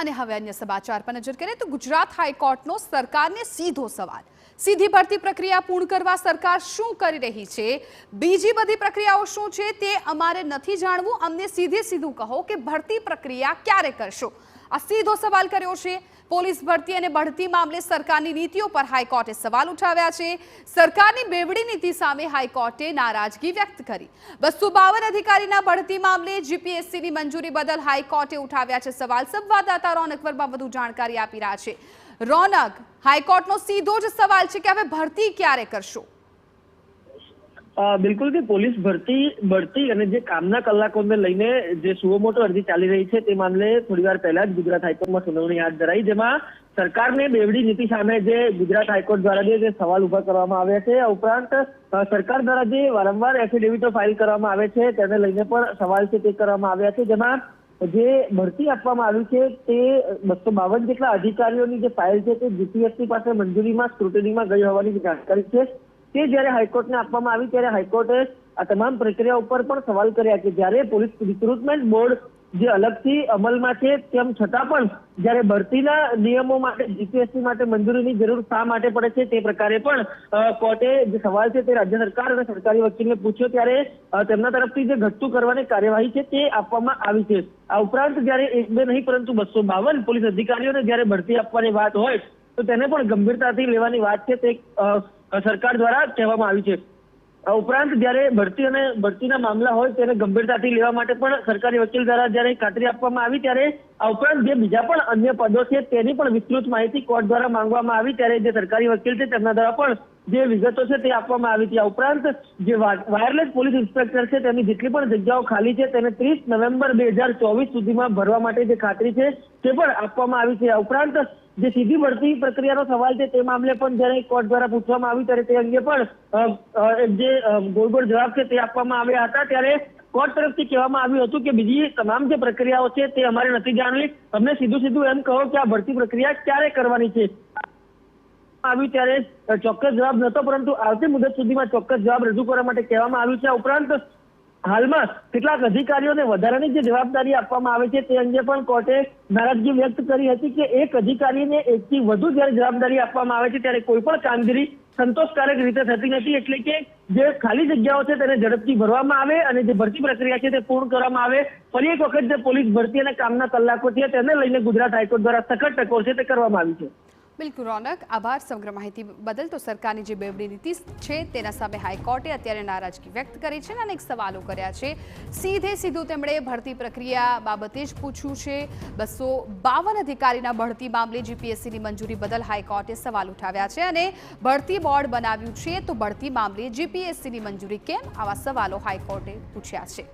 અને હવે અન્ય સમાચાર પર નજર કરીએ તો ગુજરાત હાઈકોર્ટનો સરકારને સીધો સવાલ। સીધી ભરતી પ્રક્રિયા પૂર્ણ કરવા સરકાર શું કરી રહી છે, બીજી બધી પ્રક્રિયાઓ શું છે તે અમારે નથી જાણવું। અમને સીધું કહો કે ભરતી પ્રક્રિયા ક્યારે કરશો, આ સીધો સવાલ કર્યો છે। પોલીસ ભરતી અને બઢતી મામલે સરકારની નીતિઓ પર હાઈકોર્ટે સવાલ ઉઠાવ્યા છે। સરકારની બેવડી નીતિ સામે હાઈકોર્ટે નારાજગી વ્યક્ત કરી। 252 અધિકારીના બઢતી મામલે જીપીએસસીની મંજૂરી બદલ હાઈકોર્ટે ઉઠાવ્યા છે સવાલ। સંવાદદાતા રોનક વર્મા વધુ જાણકારી આપી રહ્યા છે। રોનક, હાઈકોર્ટનો સીધો જ સવાલ છે કે હવે ભરતી ક્યારે કરશો? બિલકુલ કે પોલીસ ભરતી અને જે કામના કલાકોને લઈને જે સુઓમોટો અરજી ચાલી રહી છે તે મામલે થોડીવાર પહેલા જ ગુજરાત હાઈકોર્ટમાં સુનાવણી હાથ ધરાઈ, જેમાં સરકારને બેવડી નીતિ સામે જે ગુજરાત હાઈકોર્ટ દ્વારા જે સવાલ ઉભા કરવામાં આવ્યા છે। આ ઉપરાંત સરકાર દ્વારા જે વારંવાર એફિડેવિટો ફાઇલ કરવામાં આવે છે તેને લઈને પણ સવાલ છે તે કરવામાં આવ્યા છે, જેમાં જે ભરતી આપવામાં આવી છે તે 252 જેટલા અધિકારીઓની જે ફાઇલ છે તે જીપીએસસી પાસે મંજૂરીમાં સ્ક્રુટિનીમાં ગઈ હોવાની જાણકારી છે। તે જ્યારે હાઈકોર્ટને આપવામાં આવી ત્યારે હાઈકોર્ટે આ તમામ પ્રક્રિયા ઉપર પણ સવાલ કર્યા કે જ્યારે પોલીસ રિક્રુટમેન્ટ બોર્ડ જે અલગથી અમલમાં છે તેમ છતાં પણ જ્યારે ભરતીના નિયમો માટે જીપીએસસી માટે મંજૂરીની જરૂર શા માટે પડે છે તે પ્રકારે પણ કોર્ટે જે સવાલ છે તે રાજ્ય સરકાર અને સરકારી વકીલને પૂછ્યો ત્યારે તેમના તરફથી જે ઘટતું કરવાની કાર્યવાહી છે તે આપવામાં આવી છે। આ ઉપરાંત જ્યારે એક બે નહીં પરંતુ 252 પોલીસ અધિકારીઓને જ્યારે ભરતી આપવાની વાત હોય તો તેને પણ ગંભીરતાથી લેવાની વાત છે તે સરકાર દ્વારા કહેવામાં આવી છે। આ ઉપરાંત જ્યારે ભરતી અને ભરતીના મામલા હોય તેને ગંભીરતાથી લેવા માટે પણ સરકારી વકીલ દ્વારા જ્યારે ખાતરી આપવામાં આવી ત્યારે આ ઉપરાંત જે બીજા પણ અન્ય પદો છે તેની પણ વિસ્તૃત માહિતી કોર્ટ દ્વારા માંગવામાં આવી ત્યારે જે સરકારી વકીલ છે તેમના દ્વારા પણ જે વિગતો છે તે આપવામાં આવી હતી। આ ઉપરાંત જે વાયરલેસ પોલીસ ઇન્સ્પેક્ટર છે તેની જેટલી પણ જગ્યાઓ ખાલી છે તેને 30 નવેમ્બર 2024 સુધીમાં ભરવા માટે જે ખાતરી છે તે પણ આપવામાં આવી છે। આ ઉપરાંત જે સીધી ભરતી પ્રક્રિયાનો સવાલ છે તે મામલે પણ જ્યારે કોર્ટ દ્વારા પૂછવામાં આવ્યું ત્યારે તે અંગે પણ જે ગોળ જવાબ છે તે આપવામાં આવ્યા હતા। ત્યારે કોર્ટ તરફથી કહેવામાં આવ્યું હતું કે બીજી તમામ જે પ્રક્રિયાઓ છે તે અમારે નથી જાણવી, અમને સીધું એમ કહો કે આ ભરતી પ્રક્રિયા ક્યારે કરવાની છે। આવ્યું ત્યારે ચોક્કસ જવાબ નહોતો, પરંતુ આવતી મુદત સુધીમાં ચોક્કસ જવાબ રજૂ કરવા માટે કહેવામાં આવ્યું છે। આ ઉપરાંત હાલમાં કેટલાક અધિકારીઓને વધારાની જે જવાબદારી આપવામાં આવે છે તે અંગે પણ કોર્ટે નારાજગી વ્યક્ત કરી હતી કે એક અધિકારીને એકથી વધુ જ્યારે જવાબદારી આપવામાં આવે છે ત્યારે કોઈ પણ કામગીરી સંતોષકારક રીતે થતી નથી, એટલે કે જે ખાલી જગ્યાઓ છે તેને ઝડપથી ભરવામાં આવે અને જે ભરતી પ્રક્રિયા છે તે પૂર્ણ કરવામાં આવે। ફરી એક વખત જે પોલીસ ભરતી અને કામના કલાકો છે તેને લઈને ગુજરાત હાઈકોર્ટ દ્વારા સખત ટકોર છે તે કરવામાં આવી છે। બિલકુલ રોનક, આભાર સમગ્ર માહિતી બદલ। તો સરકારની જે બેવડી નીતિ છે તેના સામે હાઈકોર્ટે અત્યારે નારાજગી વ્યક્ત કરી છે અને અનેક સવાલો કર્યા છે। સીધું તેમણે ભરતી પ્રક્રિયા બાબતે જ પૂછ્યું છે। 252 અધિકારીના બઢતી મામલે જીપીએસસીની મંજૂરી બદલ હાઈકોર્ટે સવાલ ઉઠાવ્યા છે અને ભરતી બોર્ડ બનાવ્યું છે તો બઢતી મામલે જીપીએસસીની મંજૂરી કેમ, આવા સવાલો હાઈકોર્ટે પૂછ્યા છે।